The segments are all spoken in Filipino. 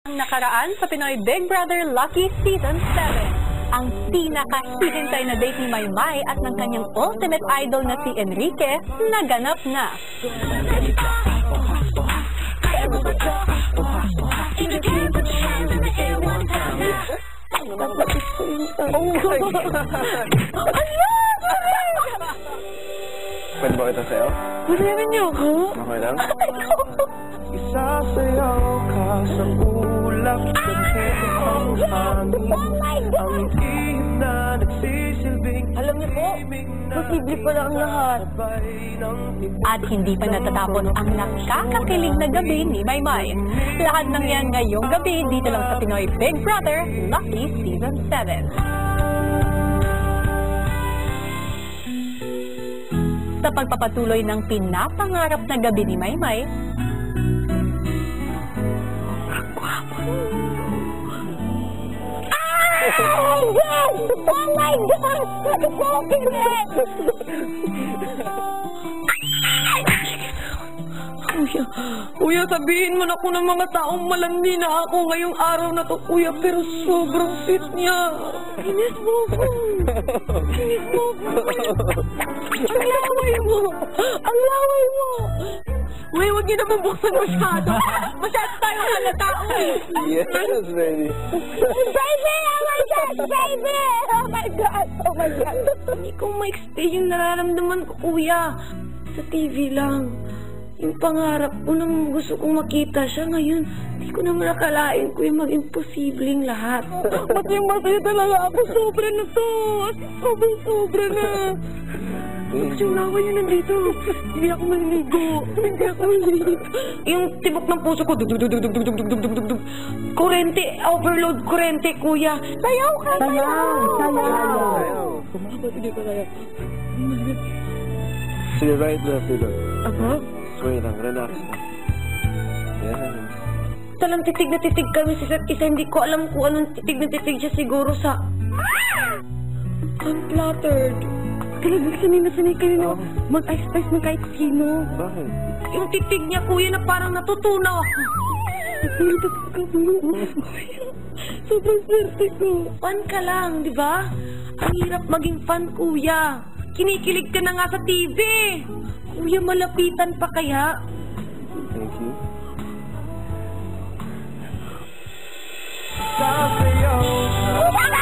Ang nakaraan sa Pinoy Big Brother Lucky Season 7. Ang pinakahihintay na date ni Maymay at ng kanyang ultimate idol na si Enrique naganap na. Pwede ba kita sa'yo? Gusto niyo ako? Okay lang? Isasayaw ka sa ulap ang hangin. Ang ihip na nagsisilbing. Alam niyo po, posible pala ang lahat. At hindi pa natatapos ang nakakakilig na gabi ni Maymay. Lahat ng yan ngayong gabi dito lang sa Pinoy Big Brother Lucky Season 7. Sa pagpapatuloy ng pinapangarap na gabi ni Maymay, Oh my God! Nag-poking it! Kuya, sabihin mo na ko ng mga taong malandi na ako ngayong araw na to, kuya, pero sobrang sweet niya. Kinis mo ko. Kinis mo ko. Ang laway mo. Ang laway mo. Uy, huwag niyo naman buksan masyado. Masyado tayong halatao eh. Yes, baby. Baby! Oh my God! Baby! Oh my God! Oh my God! Hindi ko ma-explain yung nararamdaman ko, kuya. Sa TV lang. Yung pangarap ko nang gusto kong makita siya ngayon, hindi ko naman nakalain ko yung maging posibleng lahat. Masaya talaga ako. Sobra na to. Sobra na. Tapos yung lawa niya nandito. Hindi ako maliligo. Hindi ako maliligo. Yung tibok ng puso ko, dug. Kurente, overload kurente, kuya. Sayaw ka, sayaw. Bakit hindi ko sayaw? Sige, right left dito. Apa? Wait lang, relax lang. Yan. Talang titig na titig kami sa isa't isa. Hindi ko alam kung anong titig na titig siya siguro sa... I'm flattered. Talagang sanay kayo na mag-ice-spice ng kahit sino. Bakit? Yung titig niya, kuya, na parang natutunaw ako. Sobrang swerte ko. Fan ka lang, di ba? Ang hirap maging fan, kuya. Kinikilig ka na nga sa TV. Kuya, malapitan pa kaya? Thank you. Sasayaw ka.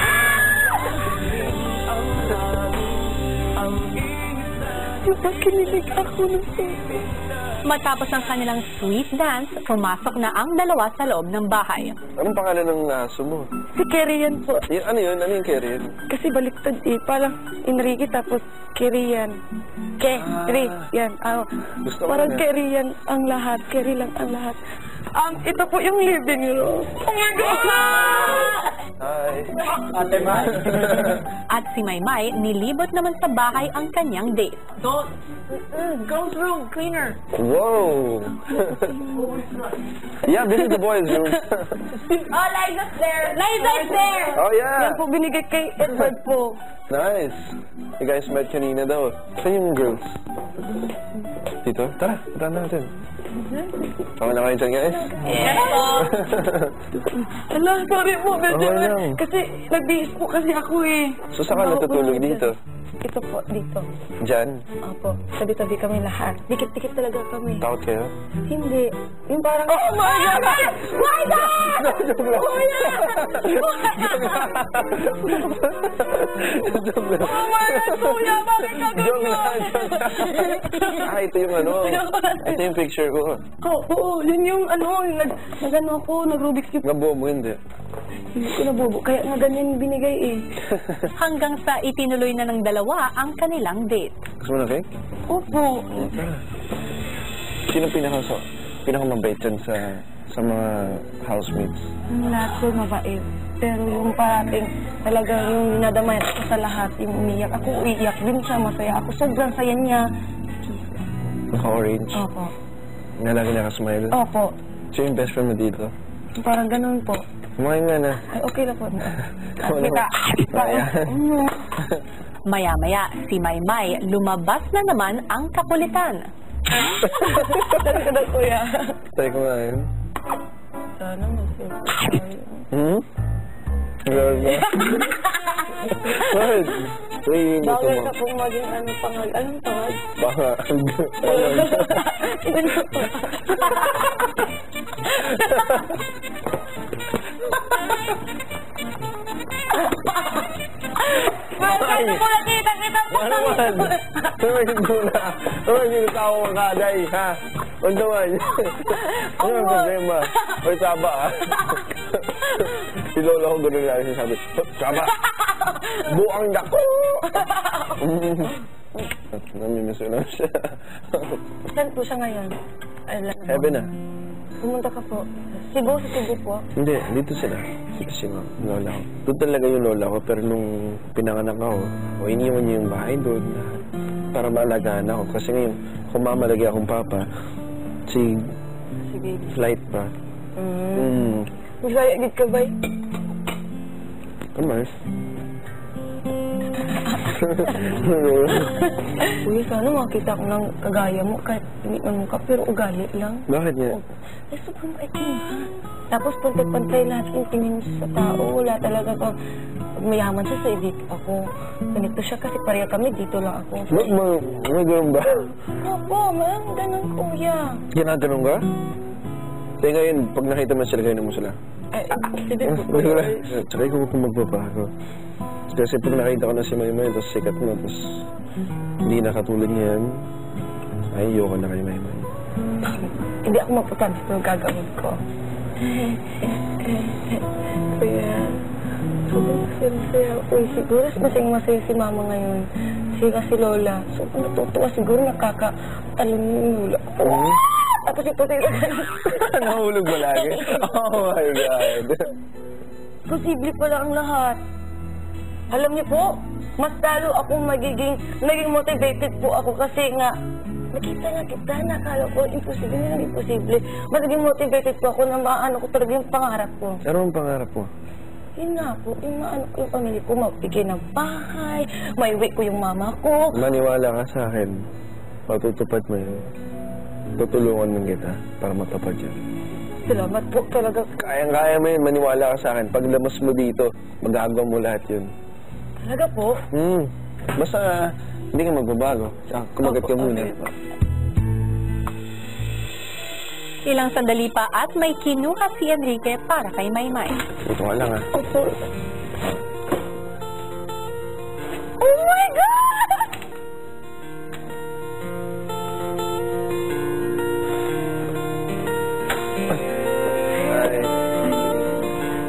Diba kinilig ako ng TV? matapos ang kanilang sweet dance, pumasok na ang dalawa sa loob ng bahay. Anong pangalan ng aso mo? Si Kerry yan po. Ano yun? Ano yung Kerry? Kasi baliktad eh. Parang Enrique tapos Kerry yan. Kerry yan. Gusto ko parang na. Kerry yan ang lahat. Kerry lang ang lahat. Ito po yung living room. Oh my God! Hi. Ate Mai. At si Maymay, nilibot naman sa bahay ang kanyang date. Girls room, cleaner. Whoa. Yeah, this is the boys' room. Oh, Liza's there. Liza's there. Oh, yeah. Yan po binigay kay Edward po. Nice. You guys met kanina daw. Saan yung girls? Dito? Tara, tara natin. Okay na kayo dyan, guys? Yes po. Ala, sorry po. Medyo, Okay lang. kasi nagbihis po kasi ako eh. So, saan ka natutulog dito? Ito po, dito. Dyan? Opo, tabi-tabi kami lahat. Dikit-dikit talaga kami. Takot kayo? Hindi. Yung parang... Oh my God! My God! Joke lang. Joke lang. Oh my God, kuya! Bakit ka Joke lang. ganyan? Ito yung ano. Ito yung picture ko. Oo, yun yung ano, yung nag-ano ako, nag-Rubik's Cube. Nabuo mo, hindi. Hindi ko nabubo, kaya nga ganyan yung binigay eh. Hanggang sa itinuloy na ng dalawa ang kanilang date. Gusto mo na cake? Opo. Sino pinakamabait dyan sa mga housemates? Yung lahat ko mabait. Pero yung parating talaga yung dinadamayan ako sa lahat, yung umiyak. Ako uiyak din siya, masaya ako. Sobrang saya niya. Naka-orange? Opo. Na lagi nakasmile? Opo. Siya yung best friend mo dito? Parang ganun po. Kumain nga na. Ay, okay na po. Wala Kita. Ayan. Maya-maya, si Maymay lumabas na naman ang kakulitan. Talaga na kuya. Try ko nga yun. Sana masaya. Hmm? Girl na. Bakit? Uy, gusto Bawal mo. na pong maging pangag. Anong pangag? Baka. Bakit mo nakita po Ano man? Tumagin ko na. Tumagin yung tao kong kaday, ha? Huwag naman. Ano ang problema? Oy, Saba, ha? Si Lola ko gano'n lang sinasabi, Saba! Buang dako! Namimiss ko lang siya. Saan po siya ngayon? Alam mo. Heaven na. Pumunta ka po. Cebu, sa Cebu po. Hindi, dito sila. Dito si Lola ko. Doon talaga yung Lola ko, pero nung pinanganak ako, iniwan niya yung bahay doon na para maalagaan ako. Kasi ngayon, kung mamalagi akong papa, si Sige. flight pa. Masaya gid ka ba? Kamars. Uy, sana makita ko ng kagaya mo kahit hindi man mukha pero ugali lang. Bakit niya? Eh, sobrang bait mo ha. Tapos pantay-pantay lahat yung tingin mo sa tao. Wala talaga kang mayaman siya sa edit ako. Ganito siya kasi pareha kami, dito lang ako. May ganun ba? Opo, mayroon ganun kuya. Ginaganon ka? Kaya ngayon, pag nakita mo sila, gano'n mo sila. Ay, sige po. Wala. Tsaka ikaw kung magbabago. Kasi pag nakita ko na si Maymay, tapos sikat mo, tapos hindi na katulad niyan, ay, ayoko na kay Maymay. Hindi ako maputang sa gagawin ko. Kuya, sobrang masaya. Uy, siguro masaya si mama ngayon. Si Lola. Sobrang natutuwa. Siguro nakaka-alam yung Lola. Tapos ito tayo. Nahulog ba lagi? Oh my God. Posible pala ang lahat. Alam niyo po, mas lalo akong naging motivated po ako kasi nga, nakita na kita, nakala ko, imposible na imposible. Mas naging motivated po ako na maano ko talaga yung pangarap ko. Ano ang pangarap mo? Yun nga po, yung maano ko yung pamilya ko, mabigay ng bahay, maiwi ko yung mama ko. Maniwala ka sa akin, matutupad mo yun. Tutulungan mo kita para matupad yun. Salamat po talaga. Kayang-kaya mo yun, maniwala ka sa akin. Pag lamas mo dito, magagawa mo lahat yun. Talaga po? Basta hindi ka magbabago. Kumagat ka muna. Ilang sandali pa at may kinuha si Enrique para kay Maymay. Ito ka lang, ha? Opo. Oh my God! Ay.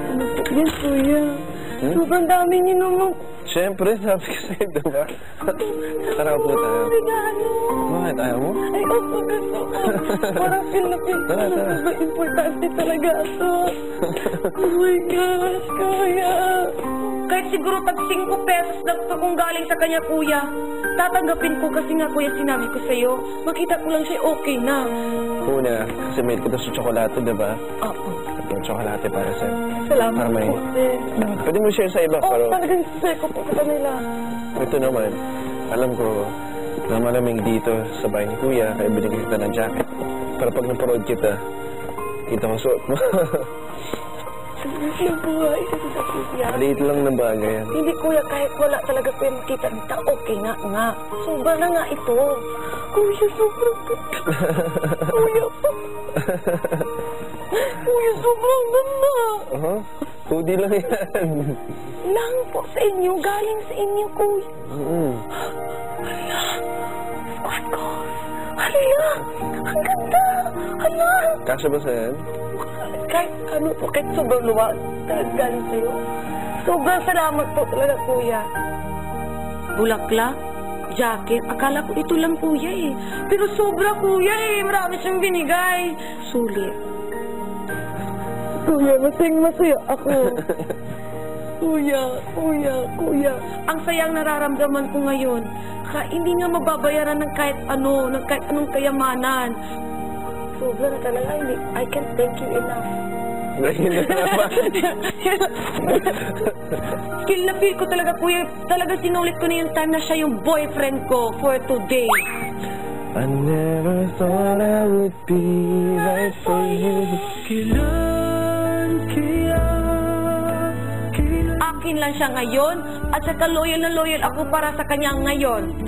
Ano po yan, kuya? Sobrang dami niyo naman. Siyempre, sabi ko sa'yo, diba? Tara po tayo. Regalo. Bakit? Ayaw mo? Ay, opo, gusto ko. Parang feel na feel ko. Tara, tara. Sobrang importante talaga ito. Oh my gosh, kuya. Kahit siguro tag 5 pesos lang ito kung galing sa kanya, kuya. Tatanggapin ko kasi nga, kuya, sinabi ko sa'yo. Makita ko lang siya okay na. Una, kasi may kita sa tsokolate, diba? Opo. Ito, tsokolate para sa'yo. Salamat Para may... po, sis. Pwede mo share sa iba, pero Talagang sir ko po sa kanila. ito naman, alam ko na malamig dito sa bahay ni Kuya, kaya binigyan kita ng jacket. Para pag naparod kita, kita ko suot mo. Salamat na buhay sa kuya. Maliit lang na bagay yan. Hindi, kuya, kahit wala talaga kuya makita nita, okay nga. Sobra na nga ito. Kuya, sobrang kuya po. Kuya, sobrang ganda. Hoodie lang yan. Lang po sa inyo, galing sa inyo, kuya. Squad calls. Hala, ang ganda. Hala. Kasya ba sa'yo yan? Kahit ano po, kahit sobrang luwag, talaga galing sa'yo. Sobrang salamat po talaga, kuya. Bulaklak, jacket, akala ko ito lang, kuya eh. Pero sobra, kuya eh. Marami siyang binigay. Sulit. Kuya, masaya ako. Kuya. Ang sayang nararamdaman ko ngayon, hindi nga mababayaran ng kahit anong kayamanan. Sobra na talaga, hindi. I can't thank you enough. Ganyan na naman. Skill na feel ko talaga, kuya. Talaga sinulit ko na yung time na siya yung boyfriend ko for today. I never thought I would be right for you. Kailan akin lang siya ngayon. At saka loyal na loyal ako para sa kanya ngayon.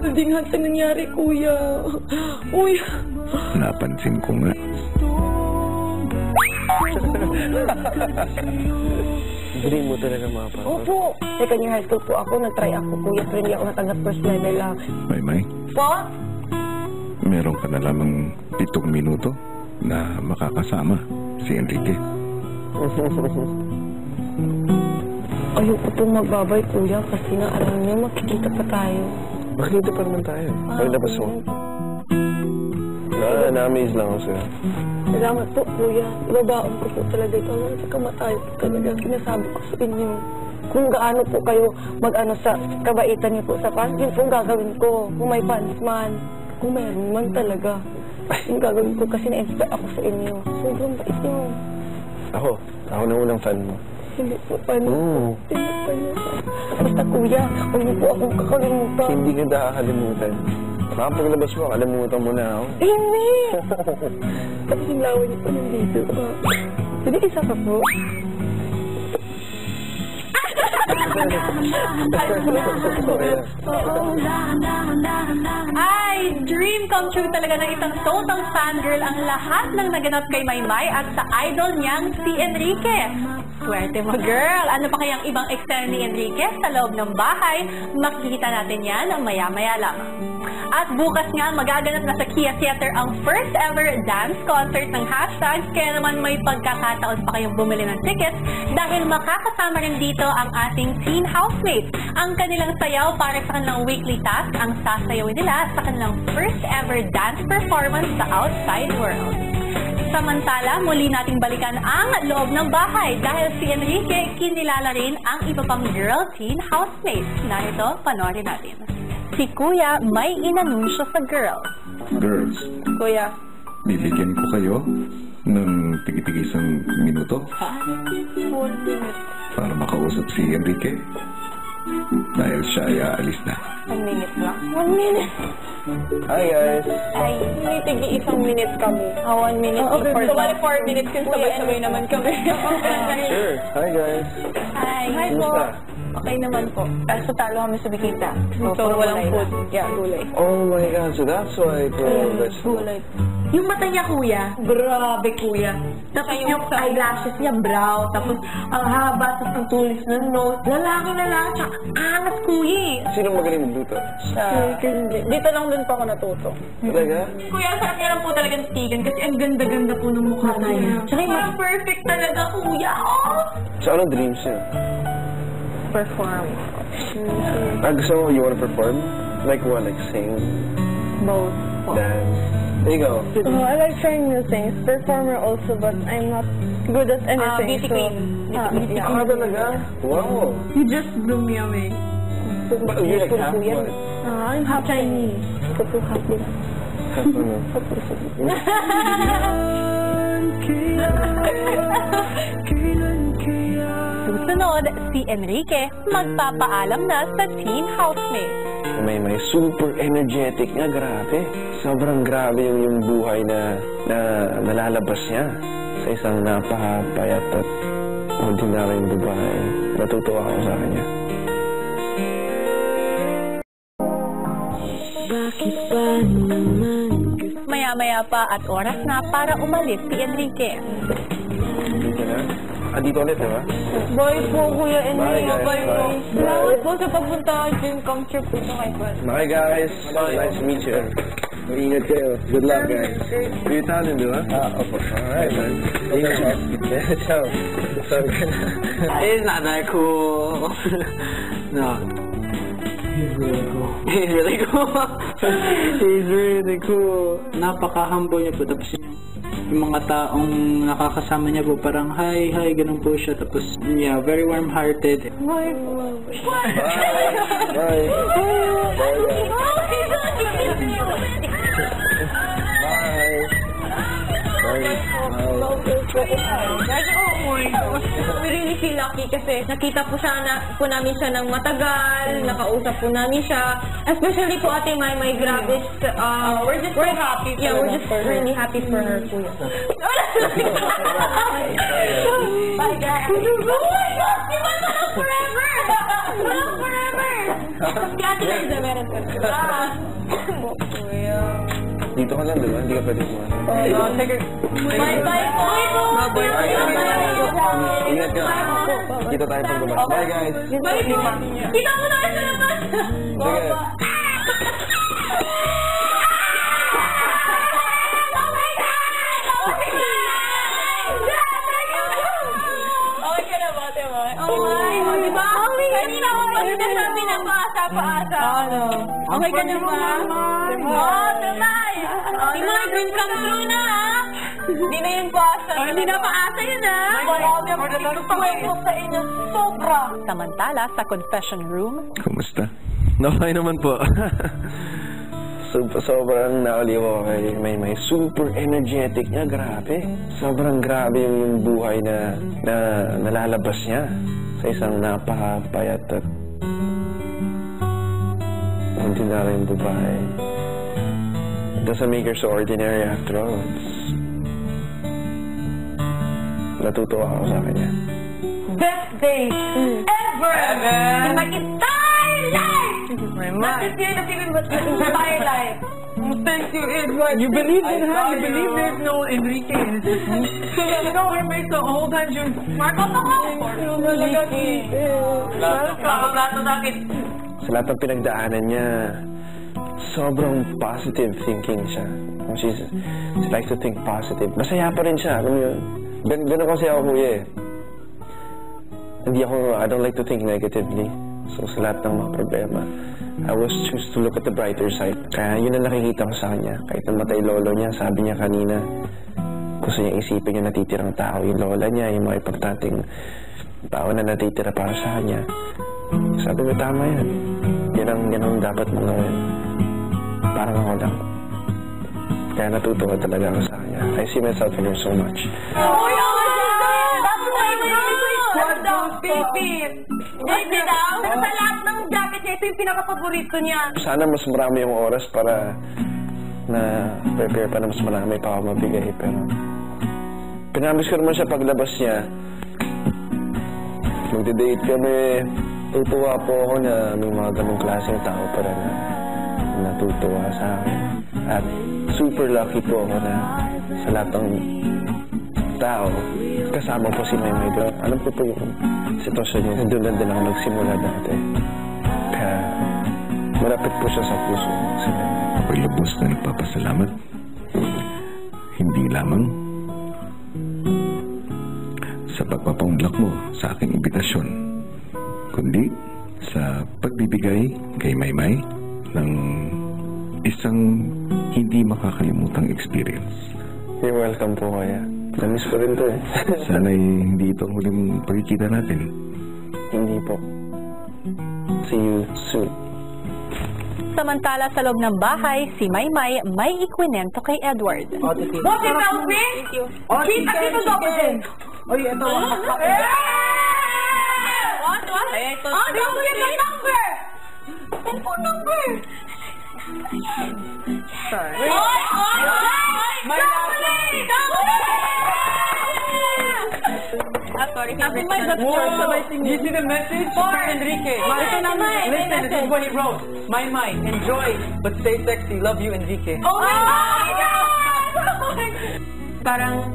Hindi nga ito nangyari, kuya. Kuya. Napansin ko nga. Dream mo talaga mapasok. Opo. Second year high school po ako. Nag-try ako, kuya. Pero hindi ako natanggap first level lang. Maymay, Po? meron ka na lamang 7 minuto na makakasama si Enrique. Ayoko pong magbabay, kuya. Kasi na alam niyo, makikita pa tayo. Makita pa naman tayo. Paglabas mo. Na-amaze lang ako sa'yo. Salamat po, kuya. Ibabaon ko po talaga ito. Hanggang sa kamatayo po talaga. Sinasabi ko sa inyo. Kung gaano po kayo mag-ano sa kabaitan niyo po sa fans, yun po ang gagawin ko. Kung may fans man. Kung meron man talaga. Yung gagawin ko kasi na-inspire ako sa inyo. Sobrang bait niyo. Ako na unang fan mo. Hindi po, paano? Oo. Hindi po, paano? Basta kuya, huwag niyo po akong kakalimutan. Hindi ka nakakalimutan. Baka paglabas mo, kalimutan mo na ako. Hindi! Tapos yung lawan niyo po nandito. Hindi, isa pa po. Ay, dream come true talaga ng isang total fangirl ang lahat ng naganap kay Maymay at sa idol niyang si Enrique. Swerte mo, girl! Ano pa kayang ibang eksena ni Enrique sa loob ng bahay? Makikita natin yan maya-maya lang. At bukas nga, magaganap na sa Kia Theater ang first ever dance concert ng Hashtag. Kaya naman may pagkakataon pa kayong bumili ng tickets dahil makakasama rin dito ang ating teen housemates. Ang kanilang sayaw para sa kanilang weekly task ang sasayawin nila sa kanilang first ever dance performance sa outside world. Samantala, muli nating balikan ang loob ng bahay dahil si Enrique kinilala rin ang iba pang girl teen housemates. Narito, panoorin natin. Si Kuya may inanunsyo sa girl. Girls, Kuya. bibigyan ko kayo ng tigit-isang minuto 1 minute. para makausap si Enrique dahil siya ay aalis na. 1 minute lang. 1 minute. Hi guys! Ay, may tigi-isang minute kami. 1 minute. Okay, for so 4 minutes kasi sabay-sabay naman kami. Sure! Hi guys! Hi. Hi po. Kumusta? Okay naman po. Kaso talo kami sa Bikita. So, walang food. Yeah, gulay. Oh my God, so that's why ito Gulay. Yung mata niya, kuya. Grabe, kuya. Tapos yung eyelashes niya, brow. Tapos, ang haba, tapos ang tulis ng nose. Lalaki. Tsaka, angas, kuya. Sino magaling magluto? Dito lang din pa ako natuto. Talaga? Kuya, ang sarap niya lang po talagang tigan kasi ang ganda-ganda po ng mukha niya. Tsaka yung perfect talaga, kuya. Oh! So ano dreams niya? Perform. Gusto mo, you wanna perform? Like what? Like sing? Both. Dance? There you go. I like trying new things. Performer also, but I'm not good at anything. Beauty queen. Ah, talaga? Wow! You just blew me away. But you like half what? I'm half Chinese. Ito half din. Half ano? Susunod, si Enrique magpapaalam na sa teen housemate. May super energetic nga, grabe. Sobrang grabe yung buhay na nalalabas niya sa isang napakapayat at ordinaryong babae. Natutuwa ako sa kanya. Maya-maya pa at oras na para umalis si Enrique. Dito na? Dito ulit, di ba? Bye po, Kuya Enrique. Bye, guys. Bye. Salamat po sa pagpunta. Dream come true po sa kay Juan. Bye, guys. Nice to meet you. Ingat kayo. Good luck, guys. You're Italian, di ba? Opo. Alright, man. Ingat. Ciao. Sorry ka na. He's not that cool. No. He's really cool. He's really cool. He's really cool. Napaka-humble niya po. Tapos yung mga taong nakakasama niya po parang hi, ganun po siya. Tapos, yeah, very warm-hearted. Bye. Bye. We really feel lucky kasi nakita po namin siya ng matagal, nakausap po namin siya. Especially po Ate Maymay, grabe. We're just so happy. Yeah, we're just really happy for her, Kuya. Dito ka lang, diba? Hindi ka pwede kumain. Bye-bye po! Ingat ka. Kita tayo pag gumas. Bye, guys. Bye po! Kita mo na sa labas! Sige. Okay ka na ba, Temo? Okay, di ba? Kanina ko pa sinasabi na paasa. Okay ka na ba? Oh, Temay! Temay, dream come true na, ha? Hindi na yun paasa. Hindi na paasa yun, ha? Marami ang pagkakapagpo sa inyo. Sobra! Samantala, sa confession room, Kumusta? Okay naman po. Sobrang naaliw ako kay May. Super energetic niya, grabe. Sobrang grabe yung buhay na nalalabas niya sa isang napakapayat at ordinaryong babae. It doesn't make her so ordinary after all. Natutuwa ako sa kanya. best day ever in my entire life! Not this year, not even, but my entire life. Thank you, Edward. You believe in her? You believe there's no Enrique in this movie? So you know her make the whole time you're Marco, Sa lahat ng pinagdaanan niya, sobrang positive thinking siya. She likes to think positive. Masaya pa rin siya, alam mo yun. Ganun kasi ako, kuya eh. I don't like to think negatively. So sa lahat ng mga problema, I always choose to look at the brighter side. Kaya yun ang nakikita ko sa kanya. Kahit namatay lolo niya, sabi niya kanina, gusto niya isipin yung natitirang tao. Yung lola niya, yung mga importanteng tao na natitira para sa kanya. Sabi ko, tama yan. Yan ang dapat mong gawin. Parang ako lang. Kaya natutuwa talaga ako sa kanya. I see myself in her so much. Oh, no! That's why we don't baby! Baby daw! Sa lahat ng jacket niya, ito yung pinaka-paborito niya. Sana mas marami yung oras para na prepare pa na mas marami pa ako mabigay. Pero pinamis ko naman siya paglabas niya. Magde-date kami. Tutuwa po ako na may mga ganong klaseng tao para na natutuwa sa akin. At super lucky po ako na sa lahat ng tao kasama po si Maymay. Alam ko po yung sitwasyon niya. Doon lang din ako nagsimula dati. Kaya malapit po siya sa puso si Maymay. Ako'y lubos na nagpapasalamat. Hindi lamang sa pagpapaunlak mo sa aking imbitasyon, kundi sa pagbibigay kay Maymay ng isang hindi makakalimutang experience. You're welcome po, kaya. Namiss ko rin to eh. Sana'y hindi ito ang huling pagkikita natin. Hindi po. See you soon. Samantala sa loob ng bahay, si Maymay may ikwinento kay Edward. What is that, Thank you. Kita dito double. Oy, ito. What? Oh, double yung number! Cellphone number! Sorry. Oy! My Sorry. You see the message? For Enrique. Ito naman. Listen, this is what he wrote. My, enjoy, but stay sexy. Love you, Enrique. Oh my God! Parang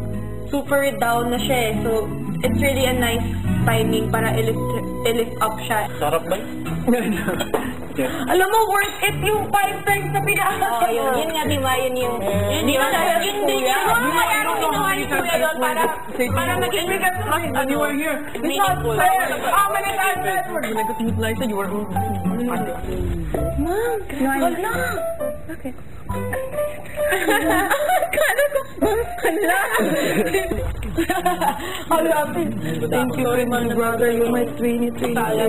super down na siya eh. So, it's really a nice timing para i-lift up siya. Sarap ba? Alam mo, worth it yung 5 times na pinaka. Oh, yun nga, di ba? Yun yung... Hindi ba dahil hindi niya kaya nung ginawa ni Kuya doon para maging bigat sa akin. And you were here. It's not fair. Mali tayo sa Edward. When I got to meet Liza, you were... Ma'am, wag na. Okay. Kala ko, hala. Thank you very much, brother. You're my twinny forever.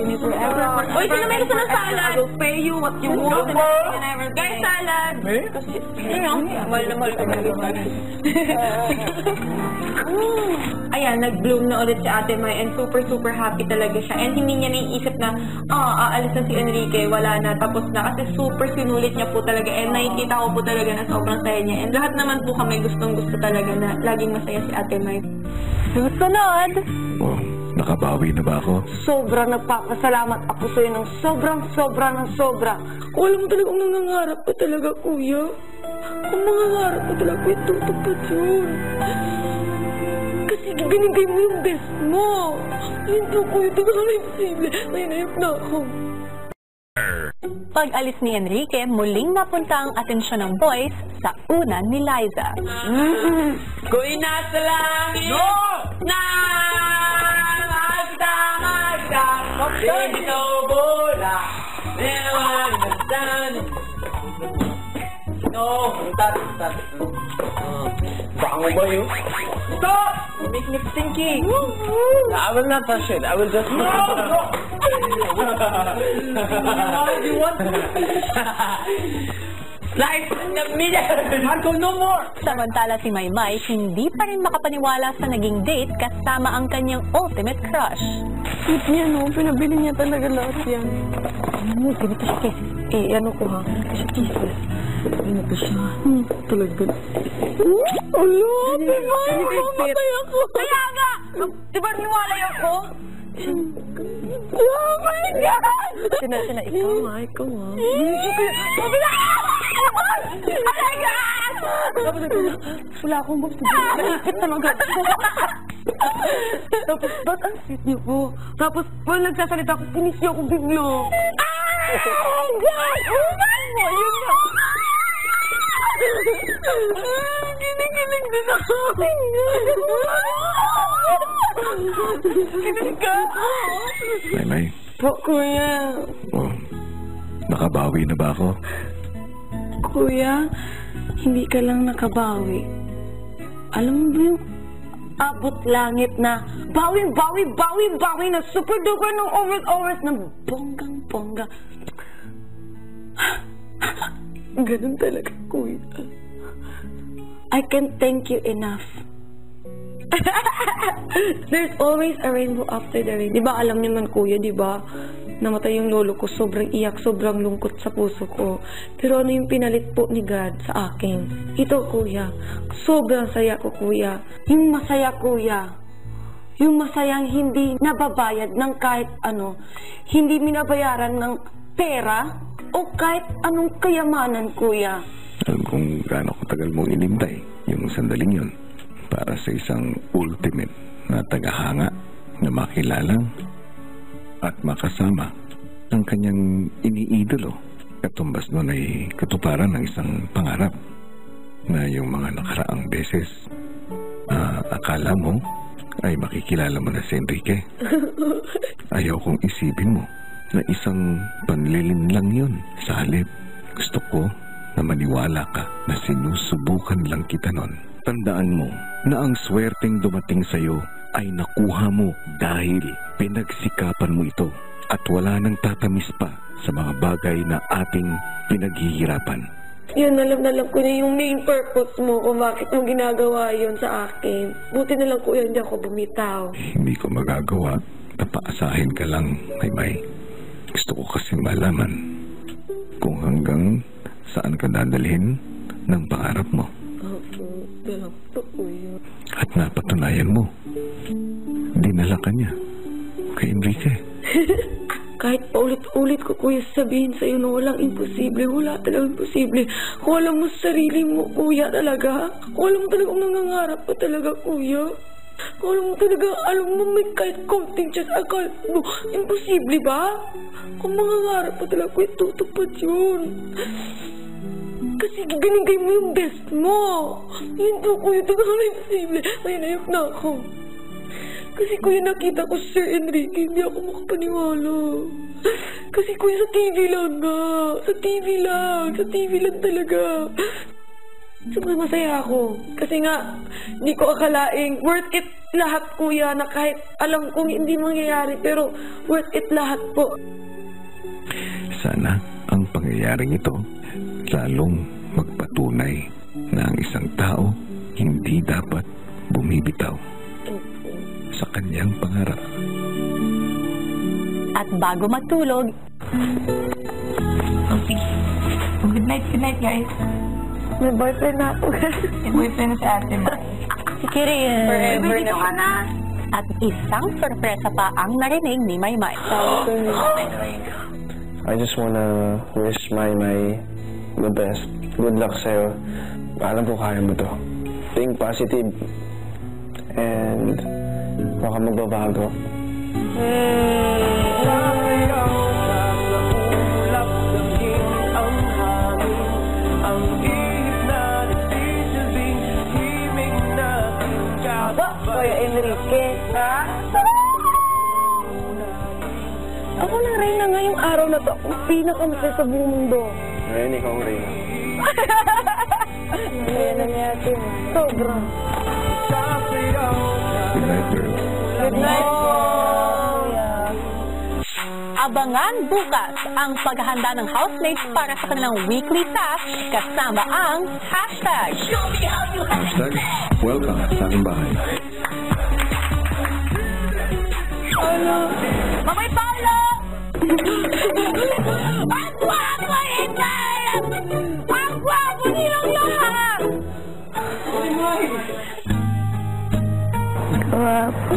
Uy, sino may gusto ng salad? I will pay you what you want. Guys, salad. Mahal na mahal ka Ayan, nag-bloom na ulit si Ate May and super happy talaga siya. And hindi niya naiisip na, aalis na si Enrique, wala na, tapos na. Kasi super sinulit niya po talaga. And nakikita ko po talaga na sobrang saya niya. And lahat naman po kami gustong-gusto talaga na laging masaya si Ate May. Susunod. Wow, Nakabawi na ba ako? Sobrang nagpapasalamat ako sa'yo ng sobra. Kung alam mo talagang nangangarap ka talaga, kuya. Kung mangangarap ka talaga, kuya, tutupad yun. Kasi binigay mo yung best mo. Hindi, kuya, talagang imposible. May nayap na ako. Pag-alis ni Enrique, muling napunta ang atensyon ng boys sa unan ni Liza. Ko'y nasa langit! No! Na! Magda! Pinobula! No! Stop! Bango ba yun? Stop! Make me stinky! I will not touch it. I will just... No! You want to... Slice in the middle! Marco, no more! Samantala si Maymay, hindi pa rin makapaniwala sa naging date kasama ang kanyang ultimate crush. Sweet niya, no? Pinabili niya talaga lahat yan. Ganito siya, Casey. Ano ko ha? Ganito siya, Jesus. Ganito siya. Talaga. Alo, diba? Mamatay ako. Kaya nga! Diba niwalay ako? Oh my God! Sina, ikaw nga. Mabila! Oh my God! Wala akong box. Malapit talaga. Tapos, ba't ang sweet niyo po? Tapos, pag nagsasalita ako, pinis niyo ako biglo. Oh my God! Oh my God! Yun na! Kinikilig din ako. Kinikilig ka. Maymay, Po, kuya. oh, nakabawi na ba ako? Kuya, hindi ka lang nakabawi. Alam mo ba yung abot langit na bawi na super duper ng oras na bonggang-bongga. Ganun talaga, kuya. I can't thank you enough. There's always a rainbow after the rain. Di ba alam niyo man, kuya, di ba? Namatay yung lolo ko, sobrang iyak, sobrang lungkot sa puso ko. Pero ano yung pinalit po ni God sa akin? Ito, kuya. Sobrang saya ko, kuya. Yung masaya, kuya. Yung masayang hindi nababayad ng kahit ano. Hindi minabayaran ng pera o kahit anong kayamanan, kuya. Alam kung gaano katagal mong inintay yung sandaling yun para sa isang ultimate na tagahanga na makilala at makasama ang kanyang iniidolo. Katumbas nun ay katuparan ng isang pangarap na yung mga nakaraang beses akala mo ay makikilala mo na si Enrique. Ayaw kong isipin mo na isang panlilin lang yun. Sa halip, gusto ko na maniwala ka na sinusubukan lang kita nun. Tandaan mo na ang swerteng dumating sa'yo ay nakuha mo dahil pinagsikapan mo ito at wala nang tatamis pa sa mga bagay na ating pinaghihirapan. Yun, alam ko na yung main purpose mo kung bakit mo ginagawa yun sa akin. Buti na lang, kuya, hindi ako bumitaw. Hindi ko magagawa na paasahin ka lang, Maymay. Gusto ko kasi malaman kung hanggang saan ka dadalhin ng pangarap mo. Opo, kuya. At napatunayan mo, dinala ka niya kay Enrique. Kahit paulit-ulit ko, kuya, sabihin sa'yo na walang imposible. Wala talagang imposible. Kung alam mo sa sarili mo, kuya, talaga. Kung alam mo talagang nangangarap ka talaga, kuya. Kung alam mo may kahit konting chance, akala mo, imposible ba? Kung mangangarap ka talaga, kuya, tutupad yun. Kasi binigay mo yung best mo. Hindi, kuya, talagang imposible. May nayok na ako. Kasi kuya, nakita ko si Sir Enrique, hindi ako makapaniwala. Kasi kuya, sa TV lang nga. Sa TV lang talaga. Sobrang masaya ako. Kasi nga, hindi ko akalaing worth it lahat, kuya, na kahit alam kong hindi mangyayari, pero worth it lahat po. Sana ang pangyayaring ito lalong magpatunay na ang isang tao hindi dapat bumibitaw sa kanyang pangarap. At bago matulog, Good night, guys. May boyfriend na ako. May boyfriend na si Ate Mai. si Kirin. Forever Dito ka na. At isang sorpresa pa ang narinig ni Maymay. I just wanna wish Maymay the best. Good luck sa'yo. Alam ko kaya mo to. Think positive. And baka magbabago. Kuya Enrique, ha? Ako na Reyna ngayong araw na to. Ang pinakamasaya sa buong mundo. Ngayon, ikaw ang Reyna. Kaya na niya Tim. Sobra. Good night, girl. Good night po. Abangan bukas ang paghahanda ng housemates para sa kanilang weekly task kasama ang hashtag. Hashtag, welcome sa aking bahay. Mamay Paolo! Ang gwapo Inday! Ang gwapo nilang lahat! Gwapo.